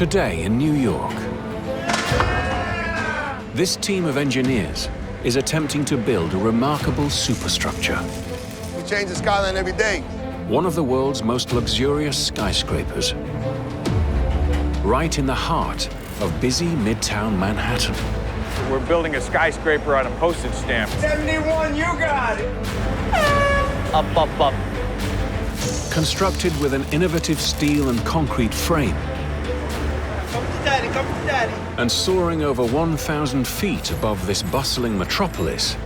Today in New York, this team of engineers is attempting to build a remarkable superstructure. We change the skyline every day. One of the world's most luxurious skyscrapers, right in the heart of busy Midtown Manhattan. We're building a skyscraper on a postage stamp. 71, you got it! Up, up, up. Constructed with an innovative steel and concrete frame, Come to daddy, come to daddy. and soaring over 1,000 feet above this bustling metropolis,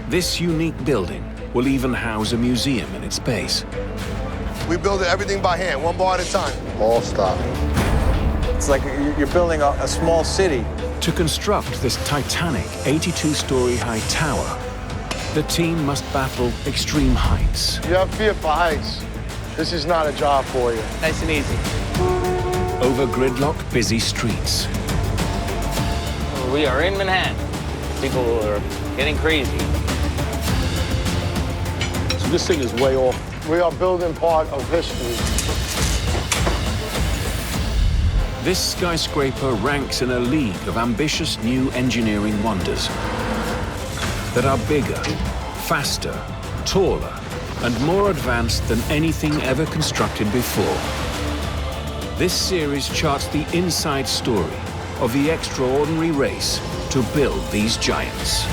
this unique building will even house a museum in its base. We build everything by hand, one bar at a time. All stop. It's like you're building a small city. To construct this titanic 82-story high tower, the team must battle extreme heights. You have fear for heights. This is not a job for you. Nice and easy. Over gridlocked busy streets. We are in Manhattan. People are getting crazy. So this thing is way off. We are building part of history. This skyscraper ranks in a league of ambitious new engineering wonders that are bigger, faster, taller, and more advanced than anything ever constructed before. This series charts the inside story of the extraordinary race to build these giants.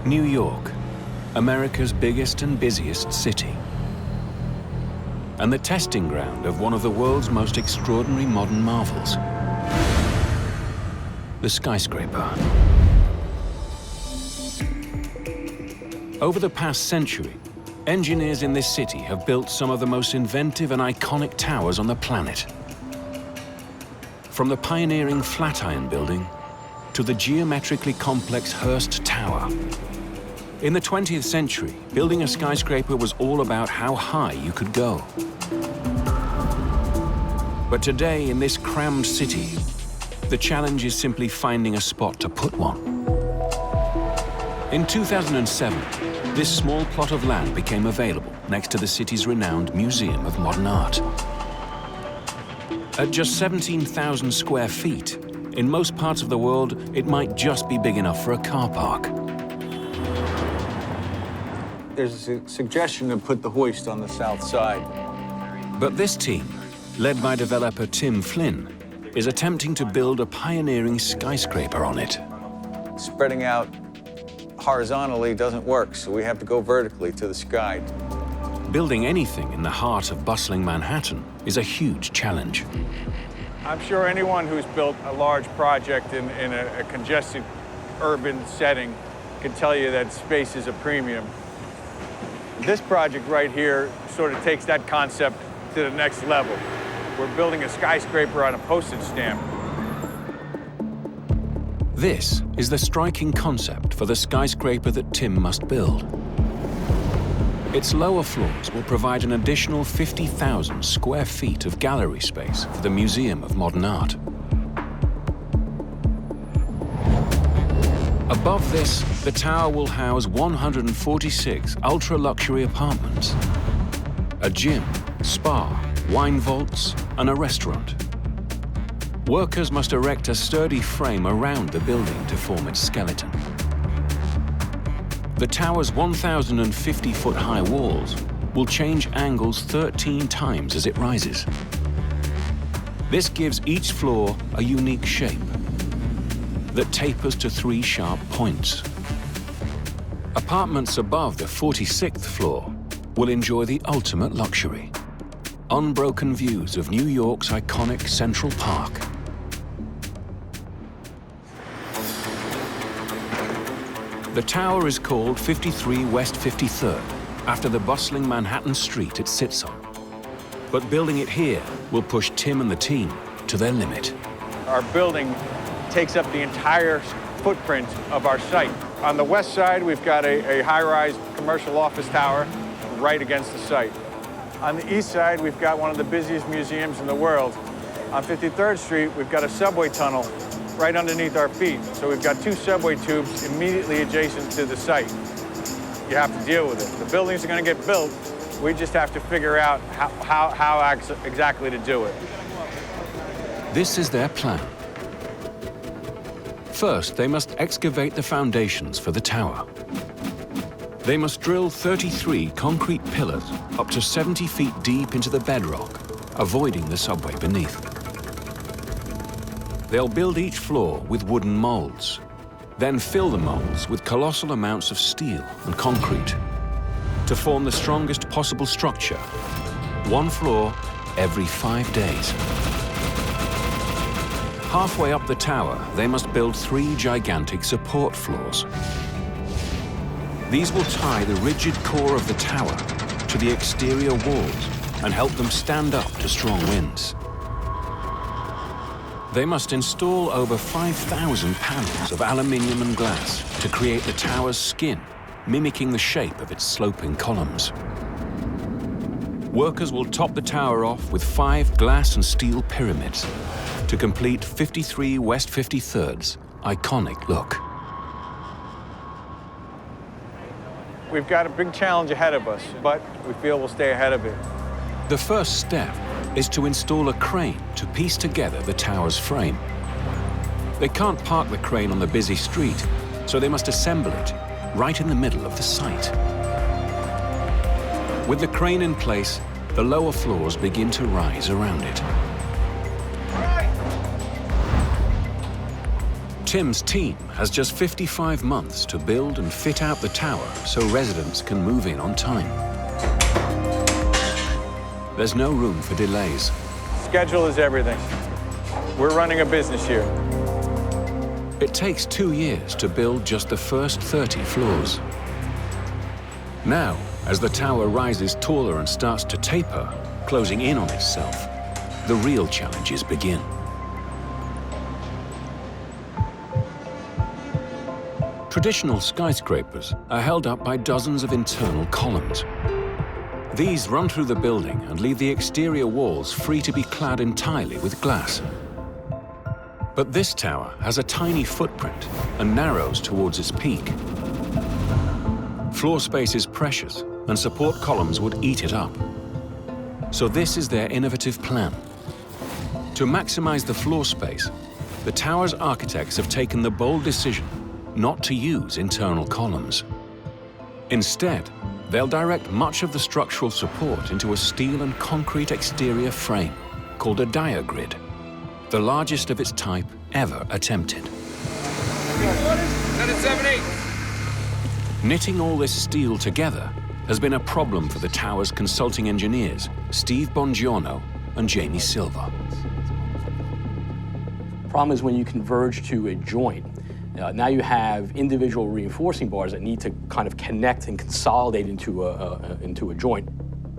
New York, America's biggest and busiest city, and the testing ground of one of the world's most extraordinary modern marvels, the skyscraper. Over the past century, engineers in this city have built some of the most inventive and iconic towers on the planet. From the pioneering Flatiron Building to the geometrically complex Hearst Tower. In the 20th century, building a skyscraper was all about how high you could go. But today, in this crammed city, the challenge is simply finding a spot to put one. In 2007, this small plot of land became available next to the city's renowned Museum of Modern Art. At just 17,000 square feet, in most parts of the world, it might just be big enough for a car park. There's a suggestion to put the hoist on the south side. But this team, led by developer Tim Flynn, is attempting to build a pioneering skyscraper on it. Spreading out horizontally doesn't work, so we have to go vertically to the sky. Building anything in the heart of bustling Manhattan is a huge challenge. I'm sure anyone who's built a large project in a congested urban setting can tell you that space is a premium. This project right here sort of takes that concept to the next level. We're building a skyscraper on a postage stamp. This is the striking concept for the skyscraper that Tim must build. Its lower floors will provide an additional 50,000 square feet of gallery space for the Museum of Modern Art. Above this, the tower will house 146 ultra-luxury apartments, a gym, spa, wine vaults, and a restaurant. Workers must erect a sturdy frame around the building to form its skeleton. The tower's 1,050-foot high walls will change angles 13 times as it rises. This gives each floor a unique shape that tapers to 3 sharp points. Apartments above the 46th floor will enjoy the ultimate luxury: unbroken views of New York's iconic Central Park. The tower is called 53 West 53rd, after the bustling Manhattan street it sits on. But building it here will push Tim and the team to their limit. Our building takes up the entire footprint of our site. On the west side, we've got a high-rise commercial office tower right against the site. On the east side, we've got one of the busiest museums in the world. On 53rd Street, we've got a subway tunnel right underneath our feet. So we've got 2 subway tubes immediately adjacent to the site. You have to deal with it. The buildings are going to get built. We just have to figure out how exactly to do it. This is their plan. First, they must excavate the foundations for the tower. They must drill 33 concrete pillars up to 70 feet deep into the bedrock, avoiding the subway beneath. They'll build each floor with wooden molds, then fill the molds with colossal amounts of steel and concrete to form the strongest possible structure, 1 floor every 5 days. Halfway up the tower, they must build 3 gigantic support floors. These will tie the rigid core of the tower to the exterior walls and help them stand up to strong winds. They must install over 5,000 panels of aluminium and glass to create the tower's skin, mimicking the shape of its sloping columns. Workers will top the tower off with 5 glass and steel pyramids to complete 53 West 53rd's iconic look. We've got a big challenge ahead of us, but we feel we'll stay ahead of it. The first step is to install a crane to piece together the tower's frame. They can't park the crane on the busy street, so they must assemble it right in the middle of the site. With the crane in place, the lower floors begin to rise around it. Tim's team has just 55 months to build and fit out the tower so residents can move in on time. There's no room for delays. Schedule is everything. We're running a business here. It takes 2 years to build just the first 30 floors. Now, as the tower rises taller and starts to taper, closing in on itself, the real challenges begin. Traditional skyscrapers are held up by dozens of internal columns. These run through the building and leave the exterior walls free to be clad entirely with glass. But this tower has a tiny footprint and narrows towards its peak. Floor space is precious, and support columns would eat it up. So this is their innovative plan. To maximize the floor space, the tower's architects have taken the bold decision not to use internal columns. Instead, they'll direct much of the structural support into a steel and concrete exterior frame called a diagrid, the largest of its type ever attempted. Knitting all this steel together has been a problem for the tower's consulting engineers, Steve Bongiorno and Jamie Silva. The problem is when you converge to a joint, now you have individual reinforcing bars that need to kind of connect and consolidate into a joint.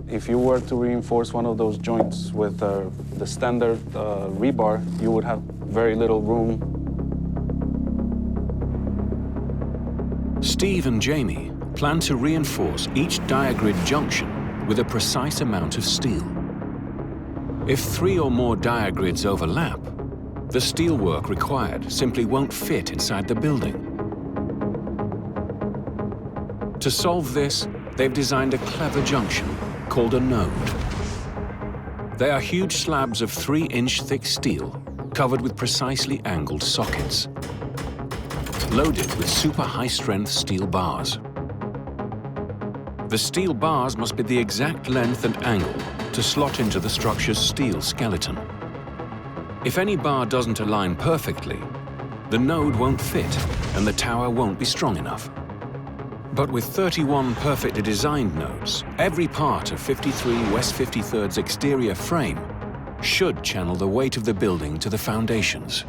If you were to reinforce one of those joints with the standard rebar, you would have very little room. Steve and Jamie plan to reinforce each diagrid junction with a precise amount of steel. If 3 or more diagrids overlap, the steelwork required simply won't fit inside the building. To solve this, they've designed a clever junction called a node. They are huge slabs of 3-inch thick steel covered with precisely angled sockets, loaded with super high-strength steel bars. The steel bars must be the exact length and angle to slot into the structure's steel skeleton. If any bar doesn't align perfectly, the node won't fit and the tower won't be strong enough. But with 31 perfectly designed nodes, every part of 53 West 53rd's exterior frame should channel the weight of the building to the foundations.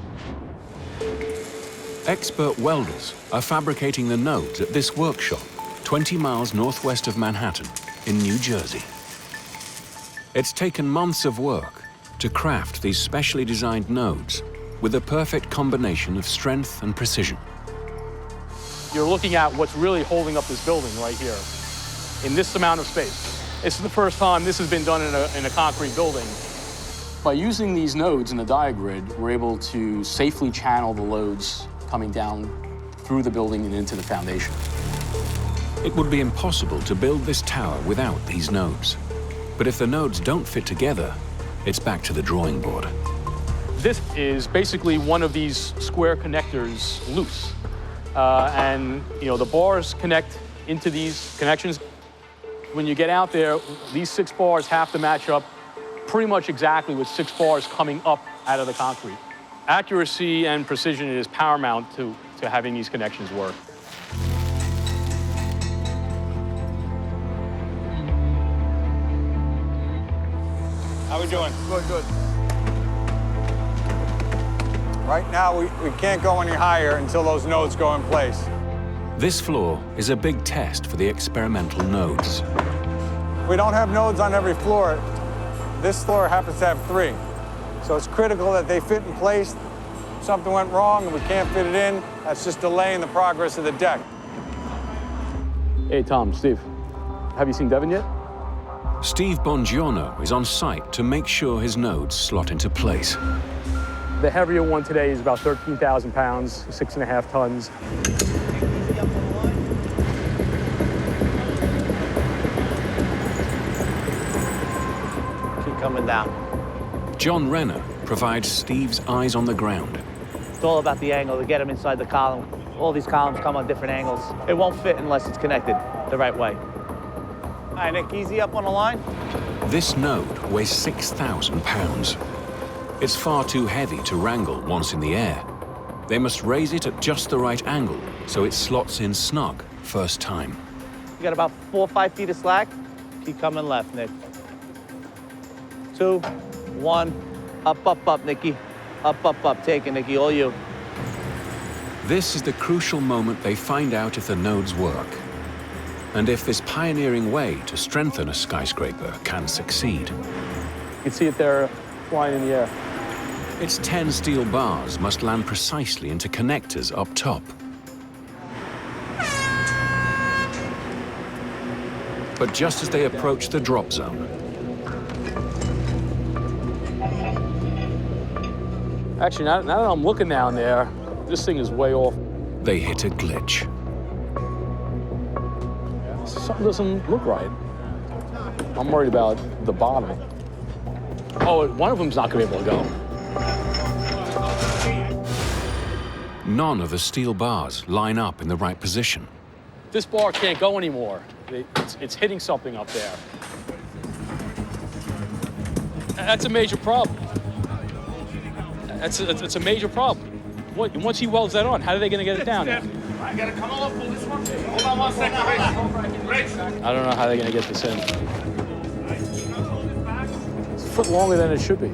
Expert welders are fabricating the nodes at this workshop 20 miles northwest of Manhattan in New Jersey. It's taken months of work to craft these specially designed nodes with a perfect combination of strength and precision. You're looking at what's really holding up this building right here, in this amount of space. This is the first time this has been done in a concrete building. By using these nodes in the diagrid, we're able to safely channel the loads coming down through the building and into the foundation. It would be impossible to build this tower without these nodes. But if the nodes don't fit together, it's back to the drawing board. This is basically one of these square connectors loose. And the bars connect into these connections. When you get out there, these 6 bars have to match up pretty much exactly with 6 bars coming up out of the concrete. Accuracy and precision is paramount to having these connections work. How we doing? Good, good. Right now, we can't go any higher until those nodes go in place. This floor is a big test for the experimental nodes. We don't have nodes on every floor. This floor happens to have 3. So it's critical that they fit in place. If something went wrong and we can't fit it in, that's just delaying the progress of the deck. Hey, Tom, Steve, have you seen Devin yet? Steve Bongiorno is on site to make sure his nodes slot into place. The heavier one today is about 13,000 pounds, 6.5 tons. Keep coming down. John Renner provides Steve's eyes on the ground. It's all about the angle to get them inside the column. All these columns come on different angles. It won't fit unless it's connected the right way. All right, Nick, easy up on the line. This node weighs 6,000 pounds. It's far too heavy to wrangle once in the air. They must raise it at just the right angle so it slots in snug first time. You got about 4 or 5 feet of slack. Keep coming left, Nick. 2, 1, up, up, up, Nicky. Up, up, up, take it, Nicky, all you. This is the crucial moment they find out if the nodes work, and if this pioneering way to strengthen a skyscraper can succeed. You can see it there flying in the air. Its 10 steel bars must land precisely into connectors up top. But just as they approach the drop zone, Actually, now that I'm looking down there, this thing is way off. they hit a glitch. Something doesn't look right. I'm worried about the bottom. Oh, one of them's not gonna be able to go. None of the steel bars line up in the right position. This bar can't go anymore. It's hitting something up there. That's a major problem. It's a major problem. Once he welds that on, how are they going to get it down? I gotta come over for this one. Hold on 1 second, Rich. I don't know how they're going to get this in. It's a foot longer than it should be.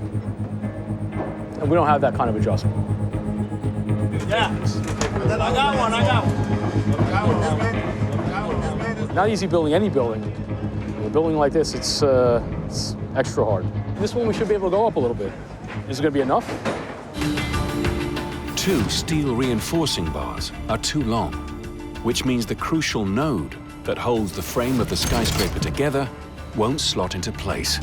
And we don't have that kind of adjustment. Yeah. I got one. Not easy building any building. A building like this, it's extra hard. This one we should be able to go up a little bit. Is it going to be enough? 2 steel reinforcing bars are too long, which means the crucial node that holds the frame of the skyscraper together won't slot into place.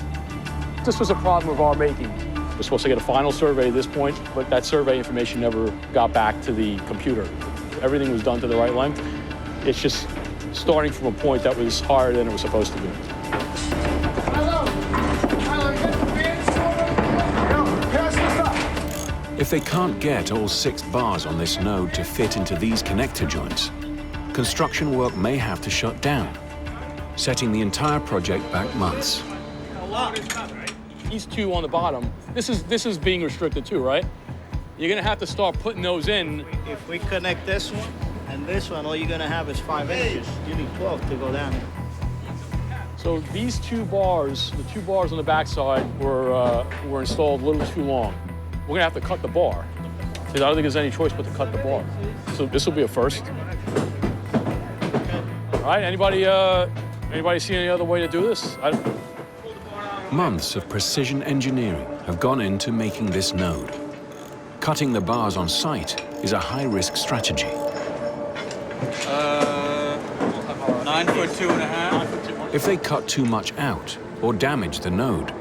This was a problem of our making. We're supposed to get a final survey at this point, but that survey information never got back to the computer. Everything was done to the right length. It's just starting from a point that was higher than it was supposed to be. If they can't get all 6 bars on this node to fit into these connector joints, construction work may have to shut down, setting the entire project back months. These 2 on the bottom, this is being restricted too, right? You're gonna have to start putting those in. If we connect this one and this one, all you're gonna have is 5 inches. You need 12 to go down. So these 2 bars, the 2 bars on the backside were installed a little too long. We're gonna have to cut the bar. Because I don't think there's any choice but to cut the bar. So this will be a first. All right, anybody see any other way to do this? Months of precision engineering have gone into making this node. Cutting the bars on site is a high-risk strategy. 9 foot 2.5. If they cut too much out or damage the node,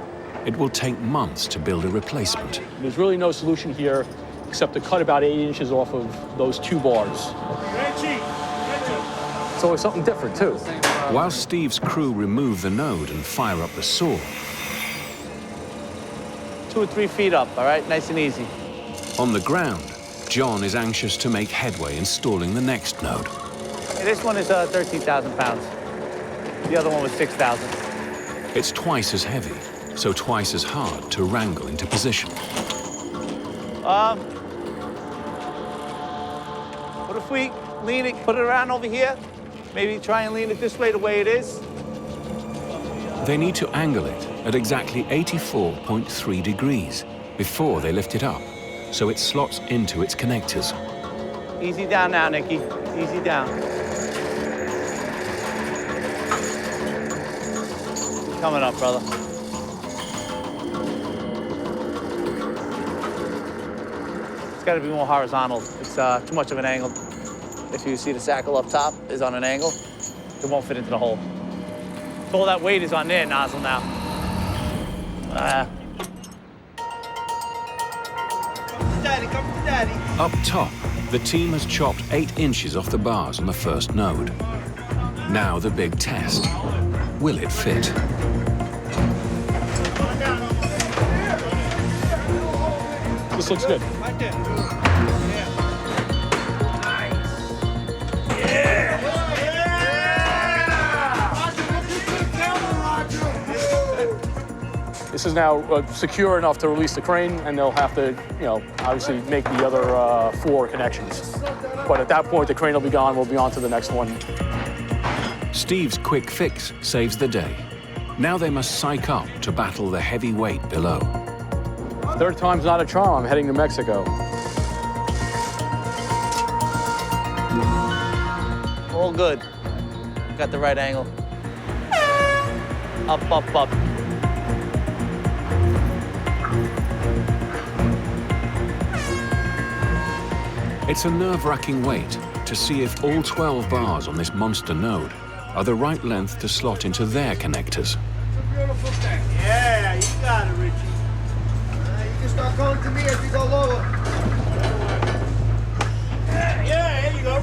it will take months to build a replacement. There's really no solution here except to cut about 8 inches off of those 2 bars. It's always something different, too. While Steve's crew remove the node and fire up the saw, 2 or 3 feet up, all right? Nice and easy. on the ground, John is anxious to make headway installing the next node. This one is 13,000 pounds. The other one was 6,000. It's twice as heavy, so twice as hard to wrangle into position. What if we lean it, put it around over here? Maybe try and lean it this way, the way it is? They need to angle it at exactly 84.3 degrees before they lift it up, so it slots into its connectors. Easy down now, Nicky. Easy down. Coming up, brother. It's got to be more horizontal. It's too much of an angle. If you see the sackle up top is on an angle, it won't fit into the hole. So all that weight is on their nozzle now. Daddy, come to daddy. Up top, the team has chopped 8 inches off the bars on the first node. Now the big test. Will it fit? This looks good. Right there. This is now secure enough to release the crane, and they'll have to, obviously make the other 4 connections. But at that point, the crane will be gone. We'll be on to the next one. Steve's quick fix saves the day. Now they must psych up to battle the heavy weight below. Third time's not a charm. I'm heading to Mexico. All good. Got the right angle. Up, up, up. It's a nerve-wracking wait to see if all 12 bars on this monster node are the right length to slot into their connectors. Beautiful thing. Yeah, you got it, Richie. You can start going to me as we go lower. Yeah, here you go.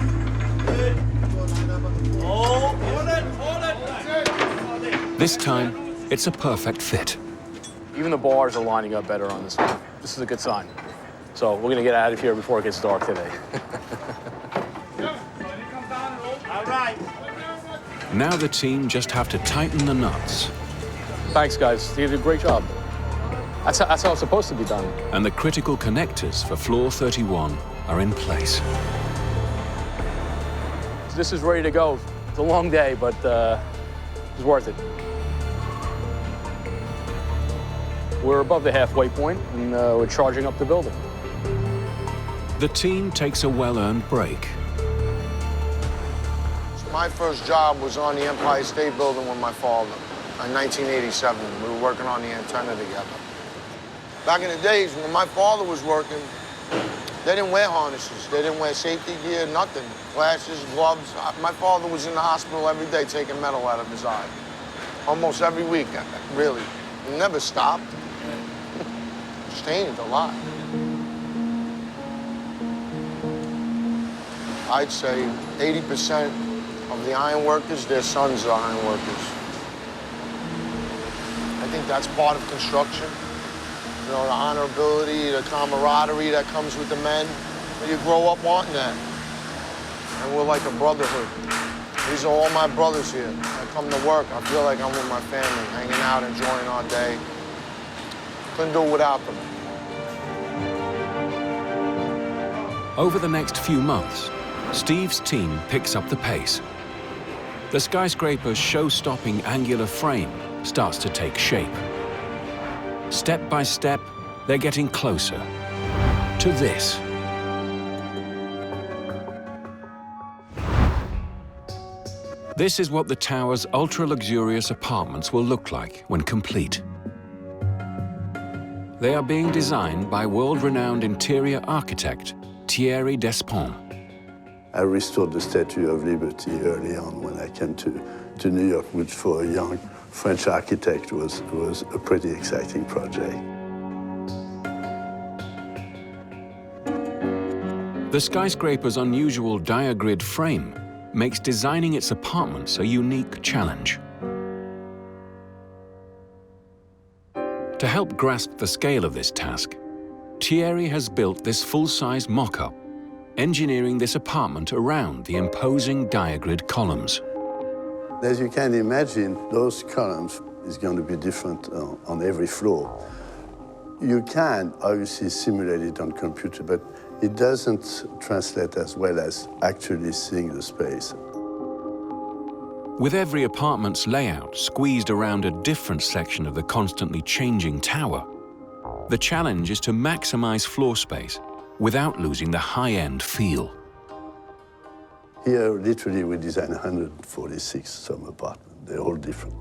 Good. Oh, hold it. This time, it's a perfect fit. Even the bars are lining up better on this one. This is a good sign. So we're gonna get out of here before it gets dark today. All right. Now the team just have to tighten the nuts. Thanks, guys. You did a great job. That's how it's supposed to be done. And the critical connectors for floor 31 are in place. This is ready to go. It's a long day, but it's worth it. We're above the halfway point, and we're charging up the building. The team takes a well-earned break. My first job was on the Empire State Building with my father in 1987. We were working on the antenna together. Back in the days when my father was working, they didn't wear harnesses. They didn't wear safety gear, nothing. Glasses, gloves. My father was in the hospital every day taking metal out of his eye. Almost every week, really. He never stopped. It's changed a lot. I'd say 80% of the iron workers, their sons are iron workers. I think that's part of construction. You know, the honorability, the camaraderie that comes with the men. You grow up wanting that. And we're like a brotherhood. These are all my brothers here. I come to work, I feel like I'm with my family, hanging out, enjoying our day. Couldn't do it without them. Over the next few months, Steve's team picks up the pace. The Skyscraper's show-stopping angular frame starts to take shape. Step by step, they're getting closer to this. This is what the tower's ultra-luxurious apartments will look like when complete. They are being designed by world-renowned interior architect Thierry Despont. I restored the Statue of Liberty early on when I came to New York, which for a young French architect was a pretty exciting project. The Skyscraper's unusual diagrid frame makes designing its apartments a unique challenge. To help grasp the scale of this task, Thierry has built this full-size mock-up, engineering this apartment around the imposing diagrid columns. As you can imagine, those columns is going to be different on every floor. You can obviously simulate it on computer, but it doesn't translate as well as actually seeing the space. With every apartment's layout squeezed around a different section of the constantly changing tower, the challenge is to maximize floor space without losing the high-end feel. Here, literally, we designed 146 some apartments. They're all different.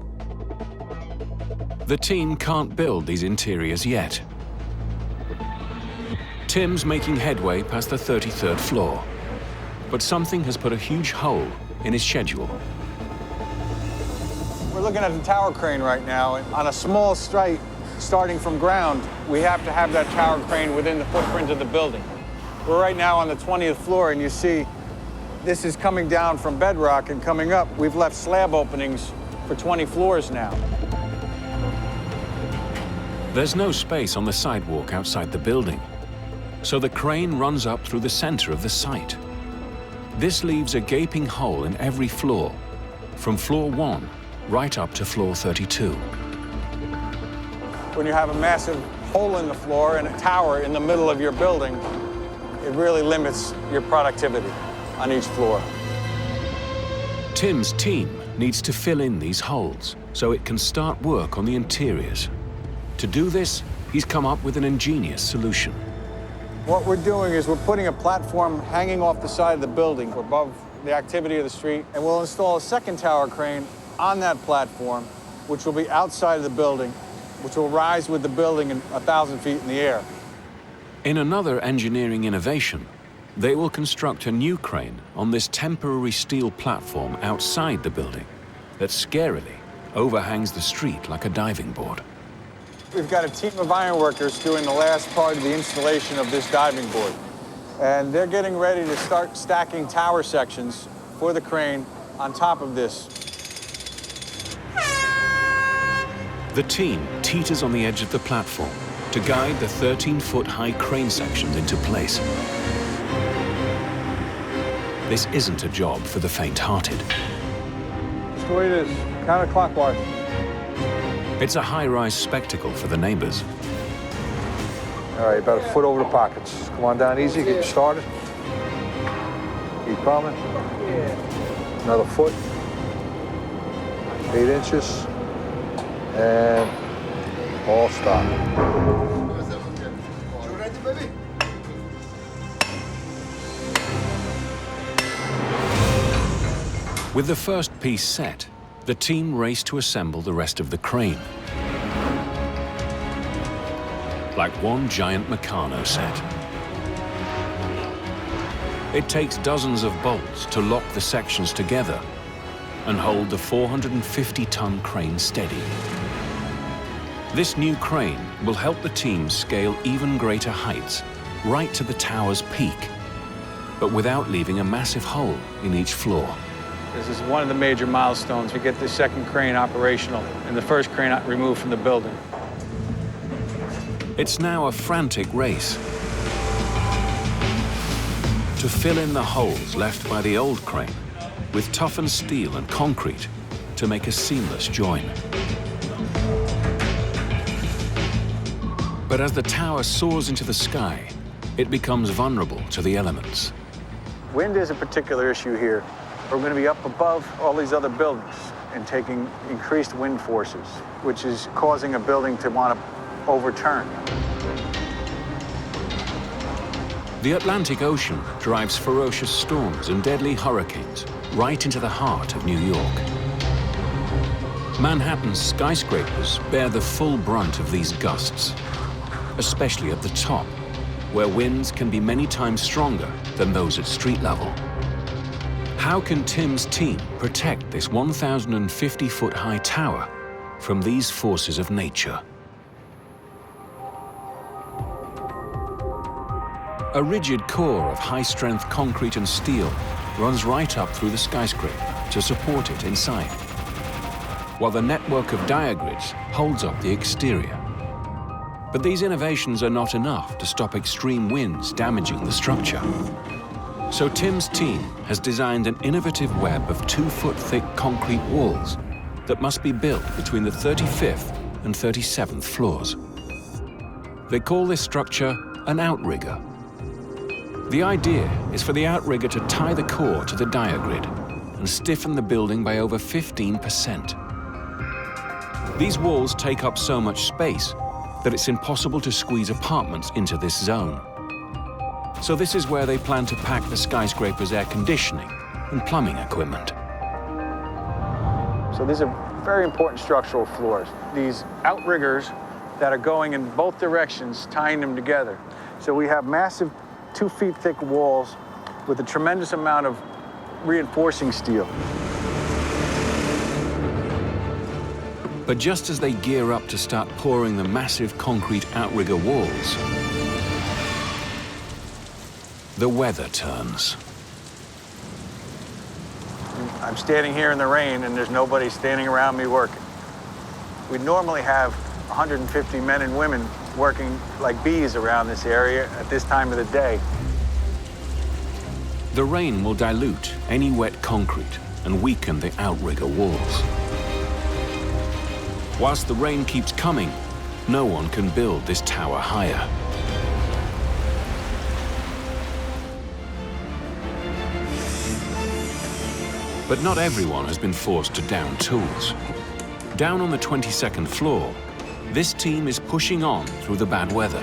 The team can't build these interiors yet. Tim's making headway past the 33rd floor, but something has put a huge hole in his schedule. We're looking at the tower crane right now, and on a small site, starting from ground, we have to have that tower crane within the footprint of the building. We're right now on the 20th floor, and you see this is coming down from bedrock and coming up. We've left slab openings for 20 floors now. There's no space on the sidewalk outside the building, so the crane runs up through the center of the site. This leaves a gaping hole in every floor, from floor 1 right up to floor 32. When you have a massive hole in the floor and a tower in the middle of your building, it really limits your productivity on each floor. Tim's team needs to fill in these holes so it can start work on the interiors. To do this, he's come up with an ingenious solution. What we're doing is we're putting a platform hanging off the side of the building above the activity of the street, and we'll install a second tower crane on that platform, which will be outside of the building, which will rise with the building 1,000 feet in the air. In another engineering innovation, they will construct a new crane on this temporary steel platform outside the building that scarily overhangs the street like a diving board. We've got a team of ironworkers doing the last part of the installation of this diving board. And they're getting ready to start stacking tower sections for the crane on top of this. The team teeters on the edge of the platform to guide the 13-foot-high crane sections into place. This isn't a job for the faint-hearted. Just the way it is, counterclockwise. It's a high-rise spectacle for the neighbors. All right, about a foot over the pockets. Come on down easy, get you started. Keep coming. Another foot. 8 inches. And all stop. With the first piece set, the team race to assemble the rest of the crane. Like one giant Meccano set. It takes dozens of bolts to lock the sections together and hold the 450-ton crane steady. This new crane will help the team scale even greater heights, right to the tower's peak, but without leaving a massive hole in each floor. This is one of the major milestones. We get the second crane operational and the first crane removed from the building. It's now a frantic race to fill in the holes left by the old crane with toughened steel and concrete to make a seamless join. But as the tower soars into the sky, it becomes vulnerable to the elements. Wind is a particular issue here. We're going to be up above all these other buildings and taking increased wind forces, which is causing a building to want to overturn. The Atlantic Ocean drives ferocious storms and deadly hurricanes right into the heart of New York. Manhattan's skyscrapers bear the full brunt of these gusts, especially at the top, where winds can be many times stronger than those at street level. How can Tim's team protect this 1,050-foot-high tower from these forces of nature. A rigid core of high-strength concrete and steel runs right up through the skyscraper to support it inside, while the network of diagrids holds up the exterior. But these innovations are not enough to stop extreme winds damaging the structure. So Tim's team has designed an innovative web of 2-foot-thick concrete walls that must be built between the 35th and 37th floors. They call this structure an outrigger. The idea is for the outrigger to tie the core to the diagrid and stiffen the building by over 15%. These walls take up so much space that it's impossible to squeeze apartments into this zone. So this is where they plan to pack the skyscraper's air conditioning and plumbing equipment. So these are very important structural floors. These outriggers that are going in both directions, tying them together. So we have massive 2 feet thick walls with a tremendous amount of reinforcing steel. But just as they gear up to start pouring the massive concrete outrigger walls, the weather turns. I'm standing here in the rain and there's nobody standing around me working. We normally have 150 men and women working like bees around this area at this time of the day. The rain will dilute any wet concrete and weaken the outrigger walls. Whilst the rain keeps coming, no one can build this tower higher. But not everyone has been forced to down tools. Down on the 22nd floor, this team is pushing on through the bad weather.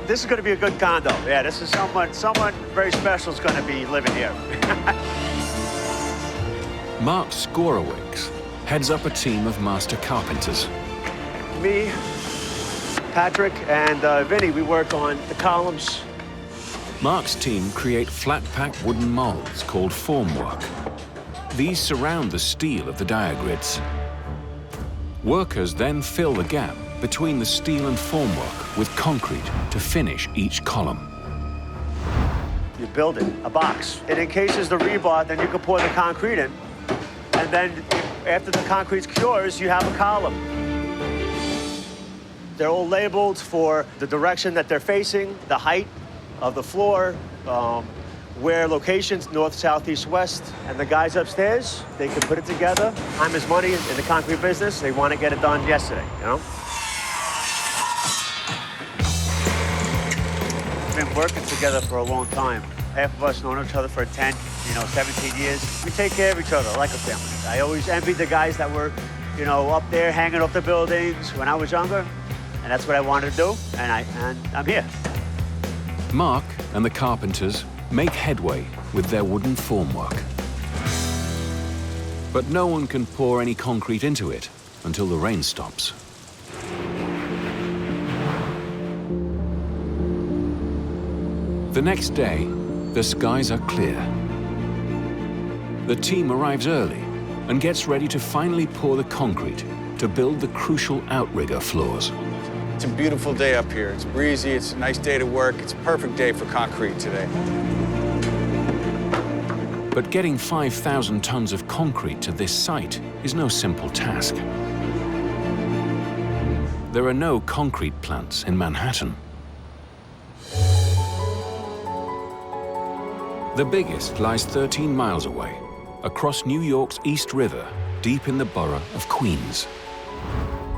This is going to be a good condo. Yeah, this is someone very special is going to be living here. Mark Skorowicz heads up a team of master carpenters. Me, Patrick, and Vinny, we work on the columns. Mark's team create flat-pack wooden molds called formwork. These surround the steel of the diagrids. Workers then fill the gap between the steel and formwork with concrete to finish each column. You build it, a box. It encases the rebar, then you can pour the concrete in. And then after the concrete cures, you have a column. They're all labeled for the direction that they're facing, the height of the floor, where locations, north, south, east, west. And the guys upstairs, they can put it together. Time is money in the concrete business. They want to get it done yesterday, you know? We've been working together for a long time. Half of us known each other for 10, 17 years. We take care of each other like a family. I always envied the guys that were, up there hanging off the buildings when I was younger. And that's what I wanted to do, and I'm here. Mark and the carpenters make headway with their wooden formwork. But no one can pour any concrete into it until the rain stops. The next day, the skies are clear. The team arrives early and gets ready to finally pour the concrete to build the crucial outrigger floors. It's a beautiful day up here. It's breezy, it's a nice day to work. It's a perfect day for concrete today. But getting 5,000 tons of concrete to this site is no simple task. There are no concrete plants in Manhattan. The biggest lies 13 miles away, across New York's East River, deep in the borough of Queens.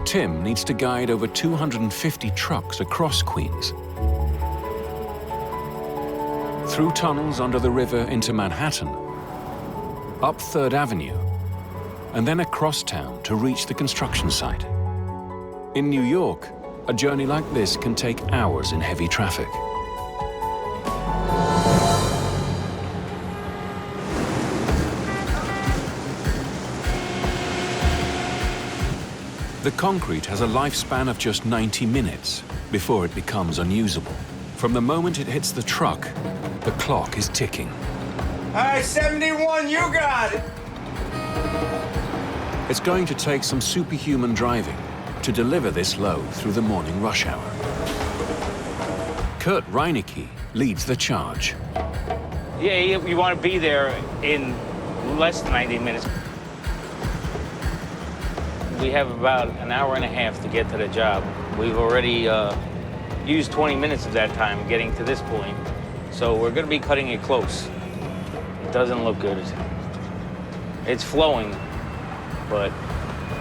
Tim needs to guide over 250 trucks across Queens, through tunnels under the river into Manhattan, up 3rd Avenue, and then across town to reach the construction site. In New York, a journey like this can take hours in heavy traffic. The concrete has a lifespan of just 90 minutes before it becomes unusable. From the moment it hits the truck, the clock is ticking. All right, 71, you got it. It's going to take some superhuman driving to deliver this load through the morning rush hour. Kurt Reinecke leads the charge. Yeah, you want to be there in less than 90 minutes. We have about an hour and a half to get to the job. We've already used 20 minutes of that time getting to this point, so we're going to be cutting it close. It doesn't look good. It's flowing, but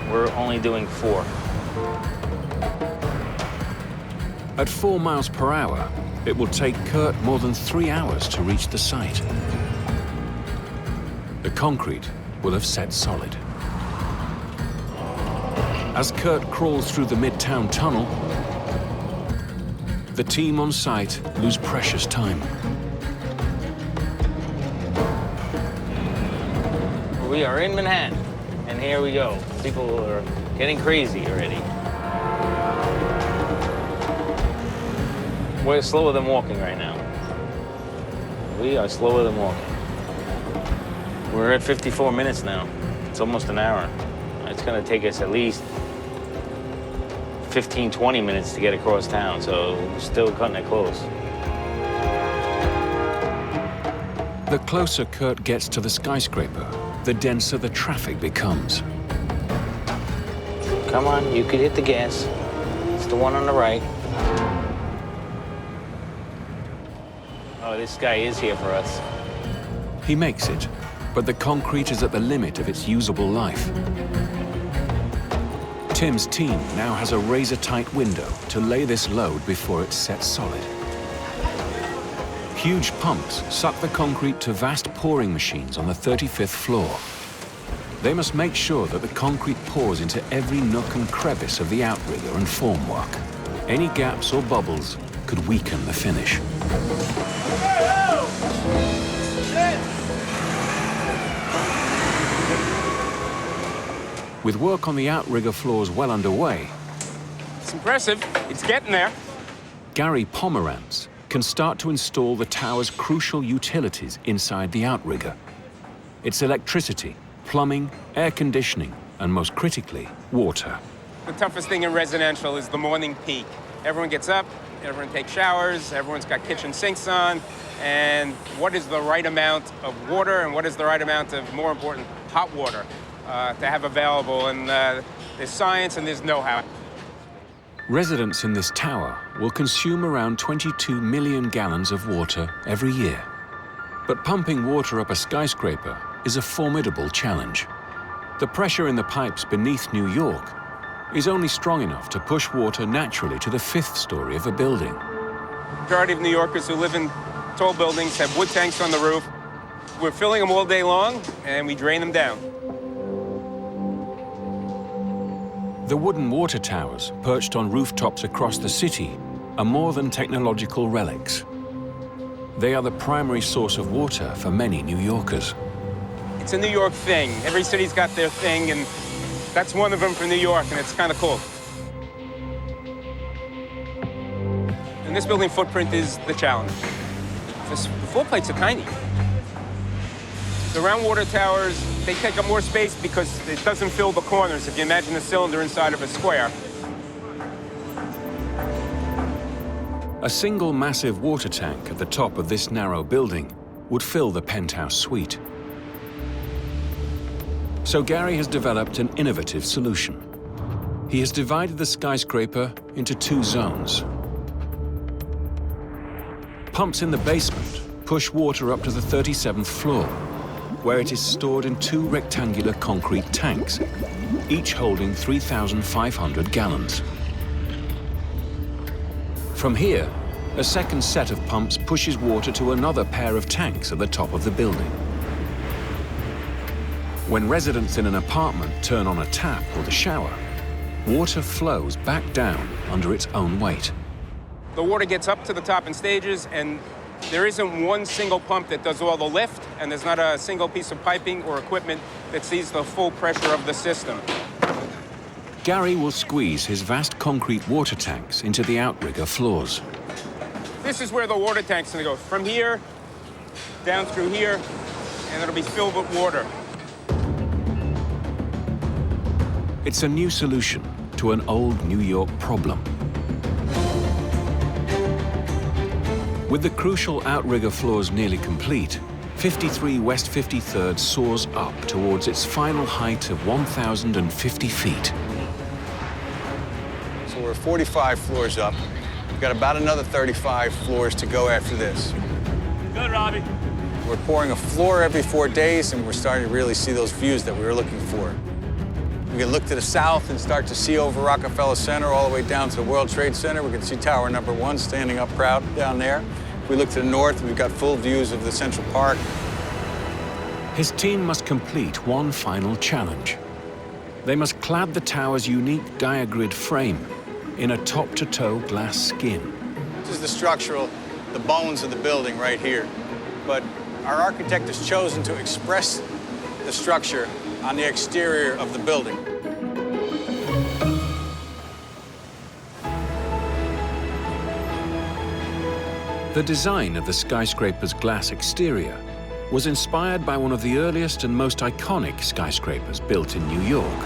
we're only doing 4. At 4 miles per hour, it will take Kurt more than 3 hours to reach the site. The concrete will have set solid. As Kurt crawls through the Midtown Tunnel, the team on site lose precious time. We are in Manhattan, and here we go. People are getting crazy already. We're slower than walking right now. We are slower than walking. We're at 54 minutes now. It's almost an hour. It's gonna take us at least 15, 20 minutes to get across town, so we're still cutting it close. The closer Kurt gets to the skyscraper, the denser the traffic becomes. Come on, you could hit the gas. It's the one on the right. Oh, this guy is here for us. He makes it, but the concrete is at the limit of its usable life. Tim's team now has a razor-tight window to lay this load before it's set solid. Huge pumps suck the concrete to vast pouring machines on the 35th floor. They must make sure that the concrete pours into every nook and crevice of the outrigger and formwork. Any gaps or bubbles could weaken the finish. With work on the outrigger floors well underway, It's impressive. It's getting there. Gary Pomerantz can start to install the tower's crucial utilities inside the outrigger. It's electricity, plumbing, air conditioning, and most critically, water. The toughest thing in residential is the morning peak. Everyone gets up, everyone takes showers, everyone's got kitchen sinks on, and what is the right amount of water and what is the right amount of, more important, hot water to have available, and there's science and there's know-how. Residents in this tower will consume around 22 million gallons of water every year. But pumping water up a skyscraper is a formidable challenge. The pressure in the pipes beneath New York is only strong enough to push water naturally to the 5th story of a building. The majority of New Yorkers who live in tall buildings have wood tanks on the roof. We're filling them all day long, and we drain them down. The wooden water towers perched on rooftops across the city are more than technological relics. They are the primary source of water for many New Yorkers. It's a New York thing. Every city's got their thing, and that's one of them for New York, and it's kind of cool. And this building footprint is the challenge. The floor plates are tiny. The round water towers, they take up more space because it doesn't fill the corners. If you imagine a cylinder inside of a square. A single massive water tank at the top of this narrow building would fill the penthouse suite. So Gary has developed an innovative solution. He has divided the skyscraper into 2 zones. Pumps in the basement push water up to the 37th floor, where it is stored in 2 rectangular concrete tanks, each holding 3,500 gallons. From here, a second set of pumps pushes water to another pair of tanks at the top of the building. When residents in an apartment turn on a tap or the shower, water flows back down under its own weight. The water gets up to the top in stages, and there isn't one single pump that does all the lift, and there's not a single piece of piping or equipment that sees the full pressure of the system. Gary will squeeze his vast concrete water tanks into the outrigger floors. This is where the water tank's gonna go. From here, down through here, and it'll be filled with water. It's a new solution to an old New York problem. With the crucial outrigger floors nearly complete, 53 West 53rd soars up towards its final height of 1,050 feet. So we're 45 floors up. We've got about another 35 floors to go after this. Good, Robbie. We're pouring a floor every 4 days, and we're starting to really see those views that we were looking for. We can look to the south and start to see over Rockefeller Center all the way down to the World Trade Center. We can see Tower number 1 standing up proud down there. If we look to the north, we've got full views of the Central Park. His team must complete one final challenge. They must clad the tower's unique diagrid frame in a top-to-toe glass skin. This is the structural, the bones of the building right here. But our architect has chosen to express the structure on the exterior of the building. The design of the skyscraper's glass exterior was inspired by one of the earliest and most iconic skyscrapers built in New York.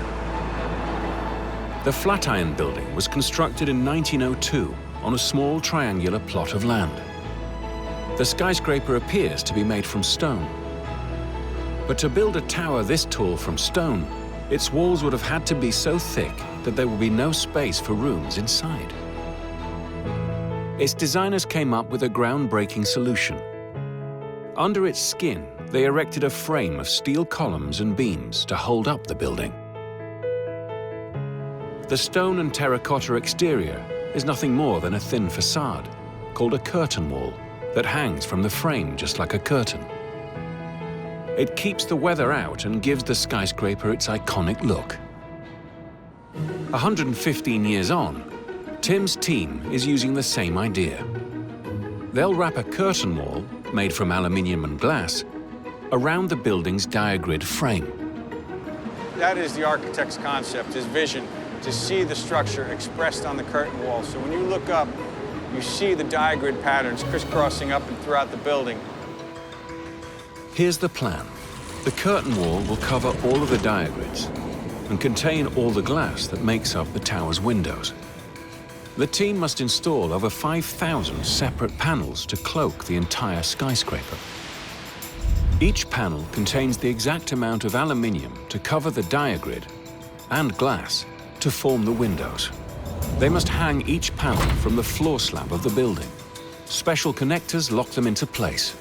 The Flatiron Building was constructed in 1902 on a small triangular plot of land. The skyscraper appears to be made from stone. But to build a tower this tall from stone, its walls would have had to be so thick that there would be no space for rooms inside. Its designers came up with a groundbreaking solution. Under its skin, they erected a frame of steel columns and beams to hold up the building. The stone and terracotta exterior is nothing more than a thin facade, called a curtain wall, that hangs from the frame just like a curtain. It keeps the weather out and gives the skyscraper its iconic look. 115 years on, Tim's team is using the same idea. They'll wrap a curtain wall, made from aluminium and glass, around the building's diagrid frame. That is the architect's concept, his vision, to see the structure expressed on the curtain wall. So when you look up, you see the diagrid patterns crisscrossing up and throughout the building. Here's the plan. The curtain wall will cover all of the diagrids and contain all the glass that makes up the tower's windows. The team must install over 5,000 separate panels to cloak the entire skyscraper. Each panel contains the exact amount of aluminium to cover the diagrid and glass to form the windows. They must hang each panel from the floor slab of the building. Special connectors lock them into place.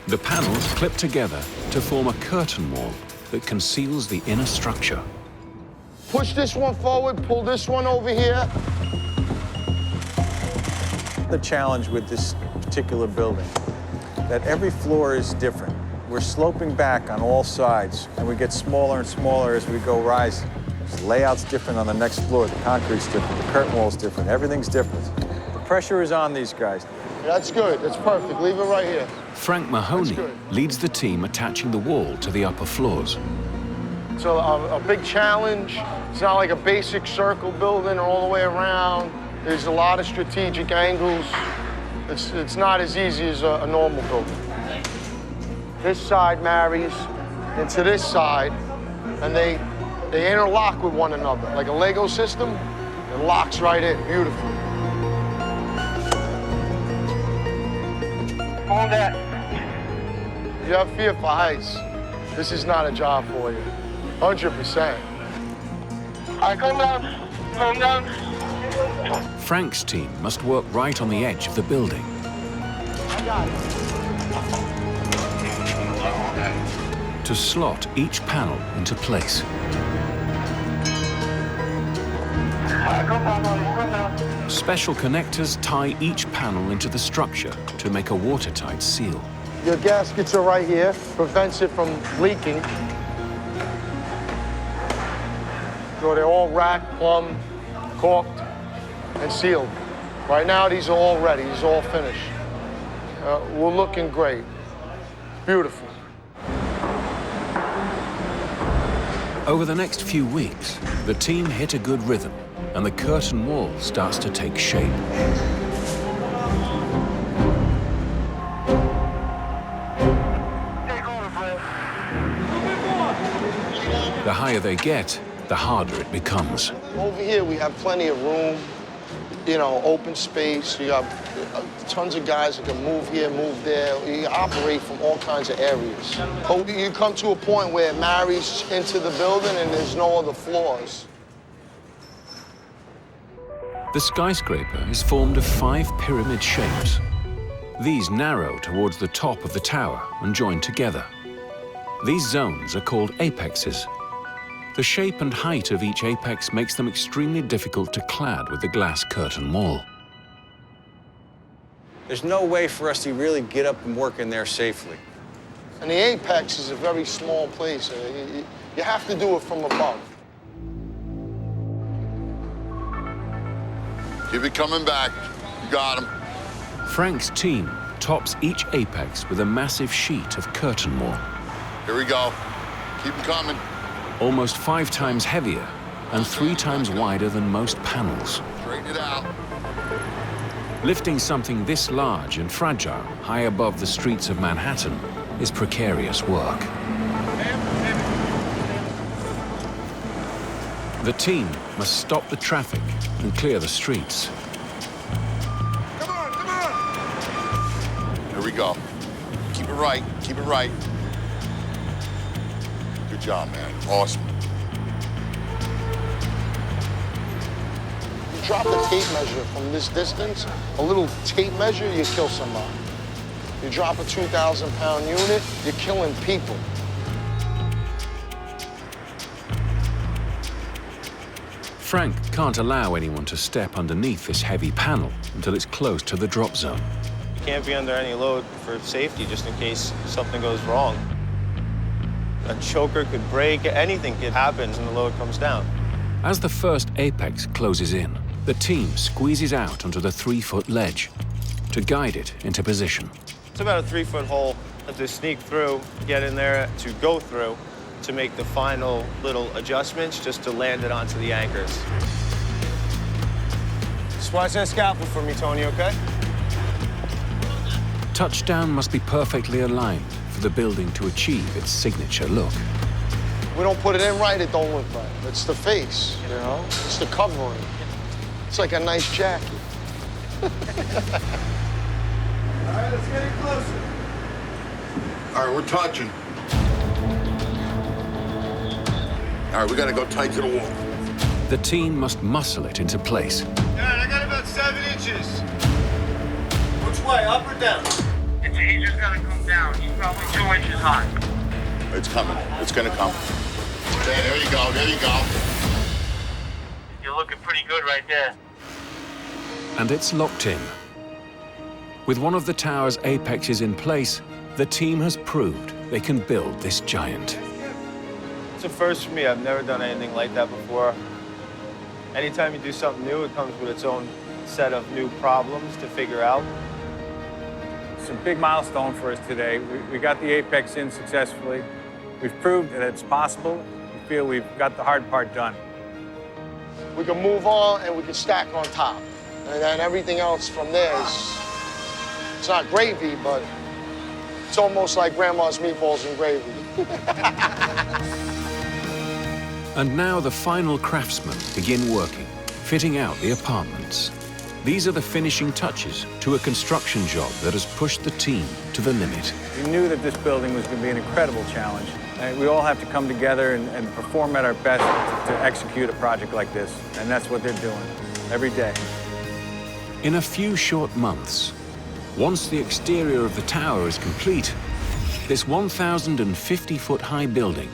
The panels clip together to form a curtain wall that conceals the inner structure. Push this one forward, pull this one over here. The challenge with this particular building, that every floor is different. We're sloping back on all sides, and we get smaller and smaller as we go rising. The layout's different on the next floor, the concrete's different, the curtain wall's different, everything's different. The pressure is on these guys. That's good, that's perfect, leave it right here. Frank Mahoney leads the team attaching the wall to the upper floors. So a big challenge. It's not like a basic circle building all the way around. There's a lot of strategic angles. It's not as easy as a normal building. This side marries into this side, and they interlock with one another. Like a Lego system, it locks right in, beautifully. Hold that. You have fear for heights. This is not a job for you, 100%. All right, calm down, calm down. Frank's team must work right on the edge of the building. I got it. To slot each panel into place. Special connectors tie each panel into the structure to make a watertight seal. Your gaskets are right here, prevents it from leaking. So they're all racked, plumbed, caulked, and sealed. Right now, these are all ready, these are all finished. We're looking great, beautiful. Over the next few weeks, the team hit a good rhythm, and the curtain wall starts to take shape. The higher they get, the harder it becomes. Over here, we have plenty of room, you know, open space. You got tons of guys that can move here, move there. You operate from all kinds of areas. But you come to a point where it marries into the building and there's no other floors. The skyscraper is formed of 5 pyramid shapes. These narrow towards the top of the tower and join together. These zones are called apexes. The shape and height of each apex makes them extremely difficult to clad with the glass curtain wall. There's no way for us to really get up and work in there safely. And the apex is a very small place. You have to do it from above. Keep it coming back. You got him. Frank's team tops each apex with a massive sheet of curtain wall. Here we go. Keep them coming. Almost 5 times heavier and 3 times wider than most panels. Straighten it out. Lifting something this large and fragile high above the streets of Manhattan is precarious work. The team must stop the traffic and clear the streets. Come on, come on. Here we go. Keep it right, keep it right. Good job, man. Awesome. You drop the tape measure from this distance, a little tape measure, you kill somebody. You drop a 2,000-pound unit, you're killing people. Frank can't allow anyone to step underneath this heavy panel until it's close to the drop zone. You can't be under any load for safety, just in case something goes wrong. A choker could break, anything could happen when the load comes down. As the first apex closes in, the team squeezes out onto the 3-foot ledge to guide it into position. It's about a 3-foot hole to sneak through, get in there, to go through, to make the final little adjustments, just to land it onto the anchors. Just watch that scaffold for me, Tony, okay? Touchdown must be perfectly aligned for the building to achieve its signature look. We don't put it in right, it don't look right. It's the face, you know? It's the covering. It's like a nice jacket. All right, let's get it closer. All right, we're touching. All right, we gotta go tight to the wall. The team must muscle it into place. All right, I got about 7 inches. Which way, up or down? It's just gonna come down. He's probably 2 inches high. It's coming. It's gonna come. There you go. There you go. You're looking pretty good right there. And it's locked in. With one of the tower's apexes in place, the team has proved they can build this giant. It's a first for me. I've never done anything like that before. Anytime you do something new, it comes with its own set of new problems to figure out. It's a big milestone for us today. We got the apex in successfully. We've proved that it's possible. We feel we've got the hard part done. We can move on and we can stack on top. And then everything else from there is, it's not gravy, but it's almost like grandma's meatballs and gravy. And now the final craftsmen begin working, fitting out the apartments. These are the finishing touches to a construction job that has pushed the team to the limit. We knew that this building was going to be an incredible challenge. We all have to come together and perform at our best to execute a project like this. And that's what they're doing every day. In a few short months, once the exterior of the tower is complete, this 1,050-foot high building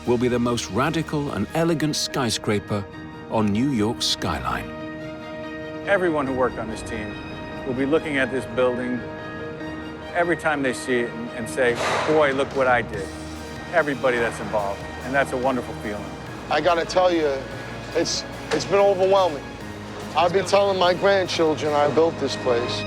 will be the most radical and elegant skyscraper on New York's skyline. Everyone who worked on this team will be looking at this building every time they see it and say, boy, look what I did. Everybody that's involved, and that's a wonderful feeling. I gotta tell you, it's been overwhelming. I'll be telling my grandchildren I built this place.